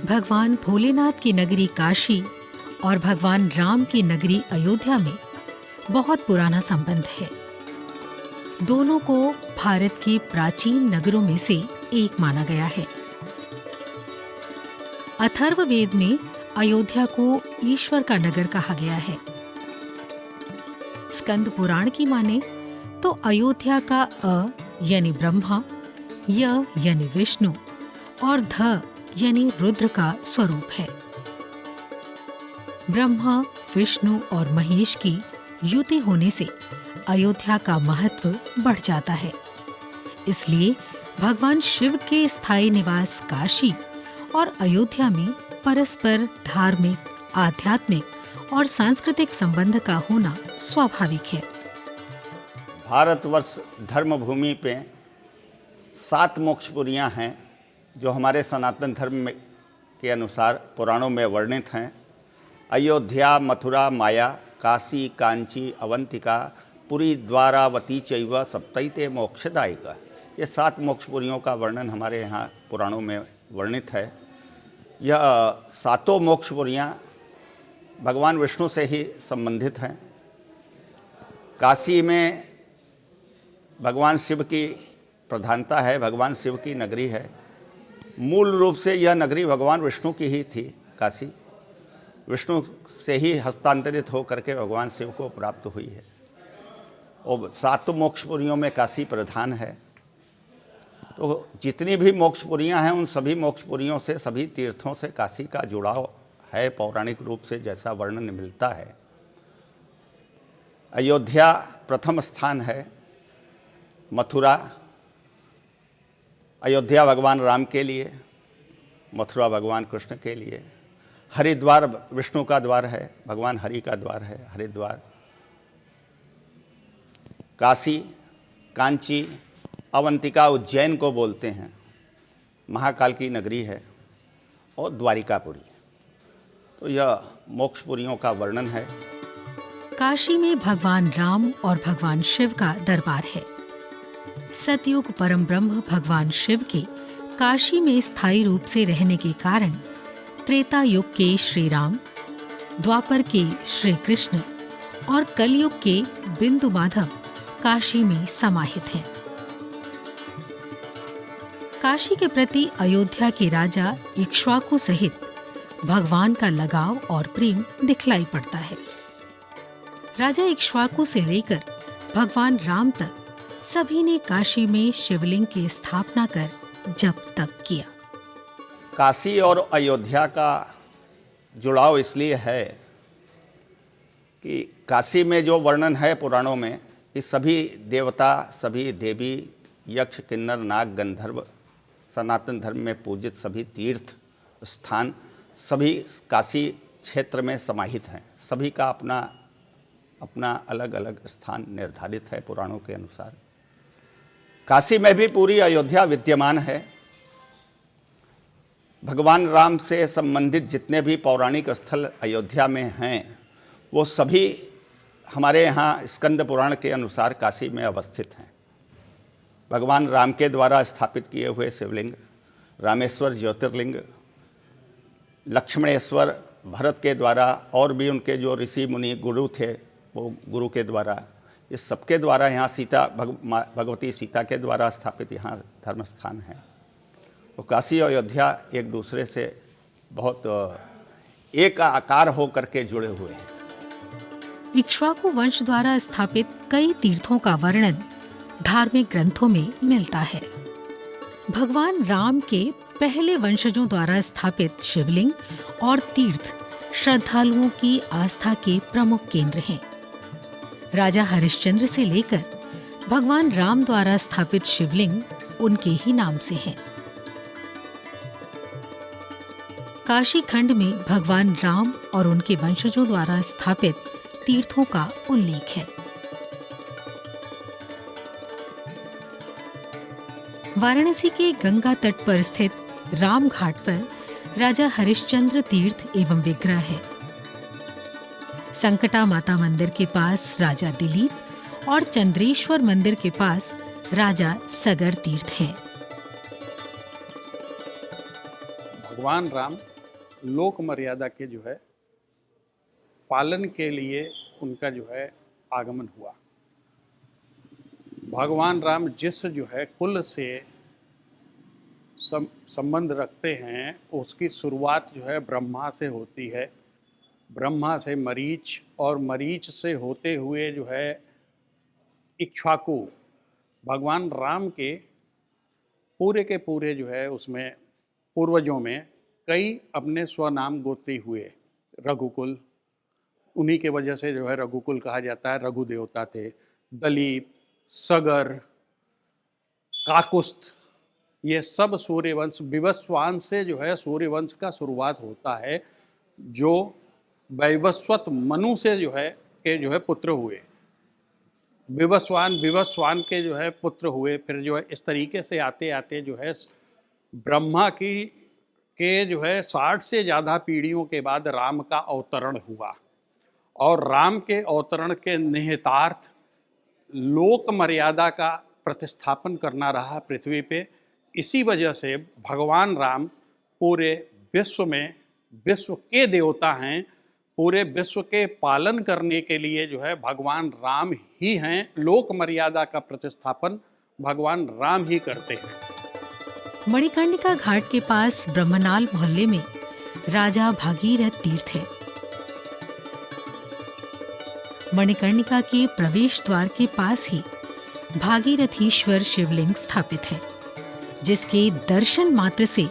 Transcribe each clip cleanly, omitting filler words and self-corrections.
भगवान भोलेनाथ की नगरी काशी और भगवान राम की नगरी अयोध्या में बहुत पुराना संबंध है। दोनों को भारत के प्राचीन नगरों में से एक माना गया है। अथर्ववेद में अयोध्या को ईश्वर का नगर कहा गया है। स्कंद पुराण की माने तो अयोध्या का अ यानी ब्रह्मा, य यानी विष्णु और ध यानी रुद्र का स्वरूप है। ब्रह्मा, विष्णु और महेश की युति होने से अयोध्या का महत्व बढ़ जाता है। इसलिए भगवान शिव के स्थायी निवास काशी और अयोध्या में परस्पर धार्मिक, आध्यात्मिक और सांस्कृतिक संबंध का होना स्वाभाविक है। भारतवर्ष धर्म भूमि पे 7 मोक्षपुरियां हैं जो हमारे सनातन धर्म के अनुसार पुराणों में वर्णित हैं। अयोध्या, मथुरा, माया, काशी, कांची, अवंतिका, पुरी, द्वारावती चैव सप्तैते मोक्षदायिका। ये 7 मोक्षपुरियों का वर्णन हमारे यहाँ पुराणों में वर्णित है। यह 7 मोक्षपुरियाँ भगवान विष्णु से ही संबंधित हैं। काशी में भगवान शिव की प्रधानता है, भगवान शिव की नगरी है। मूल रूप से यह नगरी भगवान विष्णु की ही थी। काशी विष्णु से ही हस्तांतरित हो करके भगवान शिव को प्राप्त हुई है और 7 मोक्षपुरियों में काशी प्रधान है। तो जितनी भी मोक्षपुरियां हैं उन सभी मोक्षपुरियों से, सभी तीर्थों से काशी का जुड़ाव है पौराणिक रूप से, जैसा वर्णन मिलता है। अयोध्या प्रथम स्थान है। मथुरा, अयोध्या भगवान राम के लिए, मथुरा भगवान कृष्ण के लिए। हरिद्वार विष्णु का द्वार है, भगवान हरि का द्वार है हरिद्वार। काशी, कांची, अवंतिका उज्जैन को बोलते हैं, महाकाल की नगरी है। और द्वारिकापुरी। तो यह मोक्षपुरियों का वर्णन है। काशी में भगवान राम और भगवान शिव का दरबार है। सतयुग परम ब्रह्म भगवान शिव के काशी में स्थायी रूप से रहने के कारण त्रेता युग के श्री राम, द्वापर के श्री कृष्ण और कलयुग के बिंदु माधव काशी में समाहित हैं। काशी के प्रति अयोध्या के राजा इक्ष्वाकु सहित भगवान का लगाव और प्रेम दिखलाई पड़ता है। राजा इक्ष्वाकु से लेकर भगवान राम तक सभी ने काशी में शिवलिंग की स्थापना कर जप तप किया। काशी और अयोध्या का जुड़ाव इसलिए है कि काशी में जो वर्णन है पुराणों में कि सभी देवता, सभी देवी, यक्ष, किन्नर, नाग, गंधर्व, सनातन धर्म में पूजित सभी तीर्थ स्थान सभी काशी क्षेत्र में समाहित हैं। सभी का अपना अपना अलग अलग स्थान निर्धारित है पुराणों के अनुसार। काशी में भी पूरी अयोध्या विद्यमान है। भगवान राम से संबंधित जितने भी पौराणिक स्थल अयोध्या में हैं वो सभी हमारे यहाँ स्कंद पुराण के अनुसार काशी में अवस्थित हैं। भगवान राम के द्वारा स्थापित किए हुए शिवलिंग, रामेश्वर ज्योतिर्लिंग, लक्ष्मणेश्वर भरत के द्वारा और भी उनके जो ऋषि मुनि गुरु थे वो गुरु के द्वारा, इस सबके द्वारा यहाँ सीता भगवती सीता के द्वारा स्थापित यहाँ धर्म स्थान है। तो काशी और अयोध्या एक दूसरे से बहुत एक आकार हो करके जुड़े हुए हैं। इक्ष्वाकु वंश द्वारा स्थापित कई तीर्थों का वर्णन धार्मिक ग्रंथों में मिलता है। भगवान राम के पहले वंशजों द्वारा स्थापित शिवलिंग और तीर्थ श्रद्धालुओं की आस्था के प्रमुख केंद्र हैं। राजा हरिश्चंद्र से लेकर भगवान राम द्वारा स्थापित शिवलिंग उनके ही नाम से हैं। काशी खंड में भगवान राम और उनके वंशजों द्वारा स्थापित तीर्थों का उल्लेख है। वाराणसी के गंगा तट पर स्थित राम घाट पर राजा हरिश्चंद्र तीर्थ एवं विग्रह है। संकटा माता मंदिर के पास राजा दिलीप और चंद्रेश्वर मंदिर के पास राजा सगर तीर्थ हैं। भगवान राम लोक मर्यादा के जो है पालन के लिए उनका जो है आगमन हुआ। भगवान राम जिस जो है कुल से संबंध रखते हैं उसकी शुरुआत जो है ब्रह्मा से होती है। ब्रह्मा से मरीच और मरीच से होते हुए जो है इक्ष्वाकु। भगवान राम के पूरे जो है उसमें पूर्वजों में कई अपने स्वनाम गोत्री हुए। रघुकुल, उन्हीं के वजह से जो है रघुकुल कहा जाता है, रघु देवता थे। दलीप, सगर, काकुस्थ, ये सब सूर्यवंश, विवस्वान से जो है सूर्यवंश का शुरुआत होता है, जो वैवस्वत मनु से जो है पुत्र हुए। विवस्वान के जो है पुत्र हुए। फिर जो है इस तरीके से आते आते जो है ब्रह्मा के जो है 60 से ज़्यादा पीढ़ियों के बाद राम का अवतरण हुआ। और राम के अवतरण के निहितार्थ लोक मर्यादा का प्रतिस्थापन करना रहा पृथ्वी पे। इसी वजह से भगवान राम पूरे विश्व में विश्व के देवता हैं। पूरे विश्व के पालन करने के लिए जो है भगवान राम ही हैं। लोक मर्यादा का प्रतिस्थापन भगवान राम ही करते हैं। मणिकर्णिका घाट के पास ब्रह्मनाल मोहल्ले में राजा भागीरथ तीर्थ है। मणिकर्णिका के प्रवेश द्वार के पास ही भागीरथीश्वर शिवलिंग स्थापित है, जिसके दर्शन मात्र से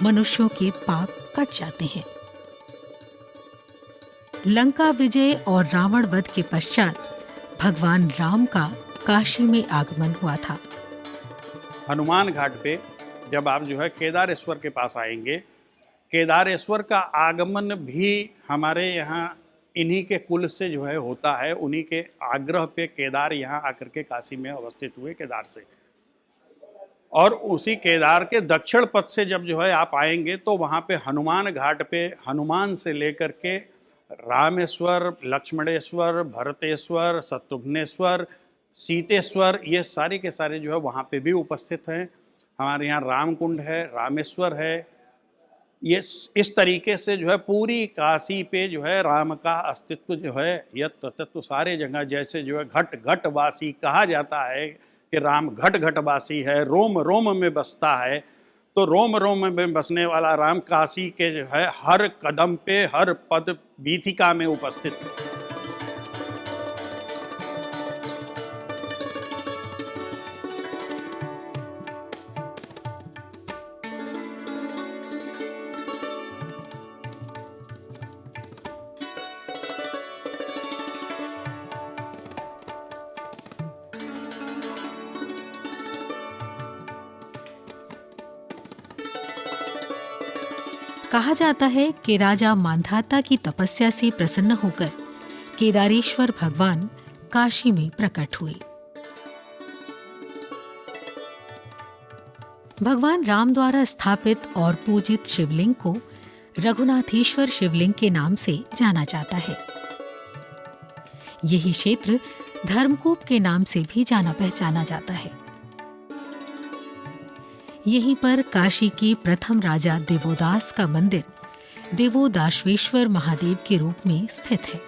मनुष्यों के पाप कट जाते हैं। लंका विजय और रावण वध के पश्चात भगवान राम का काशी में आगमन हुआ था। हनुमान घाट पे जब आप जो है केदारेश्वर के पास आएंगे, केदारेश्वर का आगमन भी हमारे यहाँ इन्हीं के कुल से जो है होता है। उन्हीं के आग्रह पे केदार यहाँ आकर के काशी में अवस्थित हुए, केदार से। और उसी केदार के दक्षिण पथ से जब जो है आप आएंगे तो वहाँ पे हनुमान घाट पे हनुमान से लेकर के रामेश्वर, लक्ष्मणेश्वर, भरतेश्वर, शत्रुघ्नेश्वर, सीतेश्वर, ये सारे के सारे जो है वहाँ पे भी उपस्थित हैं। हमारे यहाँ रामकुंड है, रामेश्वर है। ये इस तरीके से जो है पूरी काशी पे जो है राम का अस्तित्व जो है यत तत्व सारे जगह, जैसे जो है घट घट वासी कहा जाता है कि राम घट घट वासी है, रोम रोम में बसता है। तो रोम रोम में बसने वाला राम काशी के जो है हर कदम पे, हर पद बीथिका में उपस्थित है। कहा जाता है कि राजा मांधाता की तपस्या से प्रसन्न होकर केदारेश्वर भगवान काशी में प्रकट हुए। भगवान राम द्वारा स्थापित और पूजित शिवलिंग को रघुनाथेश्वर शिवलिंग के नाम से जाना जाता है। यही क्षेत्र धर्मकूप के नाम से भी जाना पहचाना जाता है। यहीं पर काशी के प्रथम राजा देवोदास का मंदिर देवोदाश्वेश्वर महादेव के रूप में स्थित है।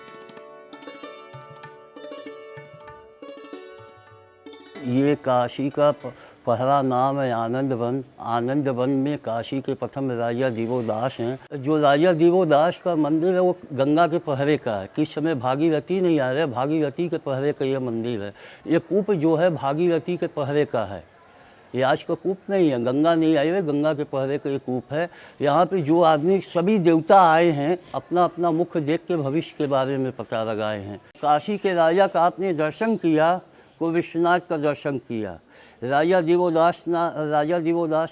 ये काशी का पहला नाम है आनंदवन। आनंदवन में काशी के प्रथम राजा देवोदास हैं। जो राजा देवोदास का मंदिर है वो गंगा के पहरे का है। किस समय भागीरथी नहीं आ रहे, भागीरथी के पहरे का यह मंदिर है। ये कूप जो है भागीरथी के पहरे का है। ये आज का कूप नहीं है, गंगा नहीं आई है, गंगा के पहरे का ये कूप है। यहाँ पे जो आदमी, सभी देवता आए हैं, अपना अपना मुख देख के भविष्य के बारे में पता लगाए हैं। काशी के राजा का आपने दर्शन किया को विश्वनाथ का दर्शन किया। राजा देवोदास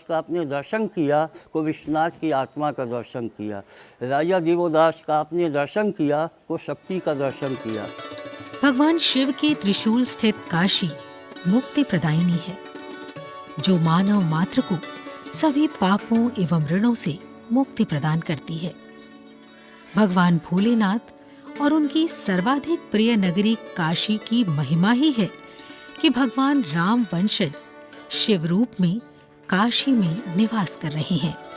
का आपने दर्शन किया को विश्वनाथ की आत्मा का दर्शन किया। राजा देवोदास का आपने दर्शन किया को शक्ति का दर्शन किया। भगवान शिव के त्रिशूल स्थित काशी मुक्ति प्रदायिनी है, जो मानव मात्र को सभी पापों एवं ऋणों से मुक्ति प्रदान करती है। भगवान भोलेनाथ और उनकी सर्वाधिक प्रिय नगरी काशी की महिमा ही है कि भगवान राम वंशज शिव रूप में काशी में निवास कर रहे हैं।